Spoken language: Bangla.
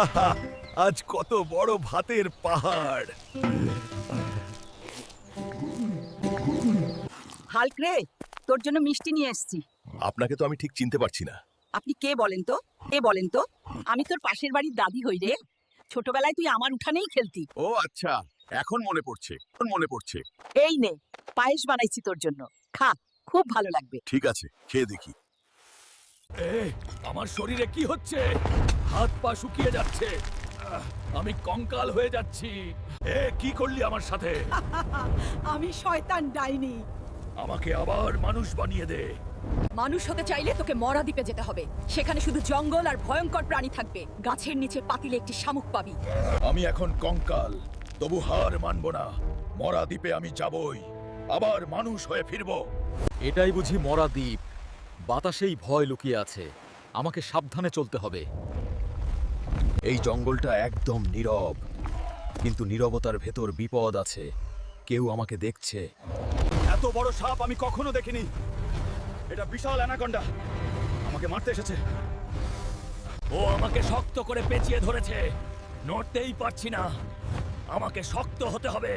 আহা, আজ কত বড় ভাতের পাহাড়। হাল্ক রে, তোর জন্য মিষ্টি নিয়ে এসেছি। আপনাকে তো আমি ঠিক চিনতে পারছি না। আপনি কে বলেন তো? বলেন তো। আমি তোর পাশের বাড়ির দাদি হই রে। ছোটবেলায় তুই আমার উঠানেই খেলতি। ও আচ্ছা, এখন মনে পড়ছে। এই নে, পায়েস বানাইছি তোর জন্য। খা, খুব ভালো লাগবে। ঠিক আছে, খেয়ে দেখি। আমার শরীরে কি হচ্ছে? হাত পা শুকিয়ে যাচ্ছে। আমি কঙ্কাল হয়ে যাচ্ছি। কি করলি আমার সাথে? আমি শয়তান ডাইনি। আমাকে আবার মানুষ বানিয়ে দে। মানুষ হতে চাইলে তোকে মরা দ্বীপে যেতে হবে। সেখানে শুধু জঙ্গল আর ভয়ঙ্কর প্রাণী থাকবে। গাছের নিচে পাতিলে একটি শামুক পাবি। আমি এখন কঙ্কাল, তবু হার মানব না। মরা দ্বীপে আমি যাবই, আবার মানুষ হয়ে ফিরব। এটাই বুঝি মরা দ্বীপ। বাতাসেই ভয় লুকিয়ে আছে। আমাকে সাবধানে চলতে হবে। এই জঙ্গলটা একদম নীরব, কিন্তু নীরবতার ভেতর বিপদ আছে। কেউ আমাকে দেখছে। এত বড় সাপ আমি কখনো দেখিনি। এটা বিশাল অ্যানাকন্ডা, আমাকে মারতে এসেছে। ও আমাকে শক্ত করে পেঁচিয়ে ধরেছে, নড়তেই পারছি না। আমাকে শক্ত হতে হবে।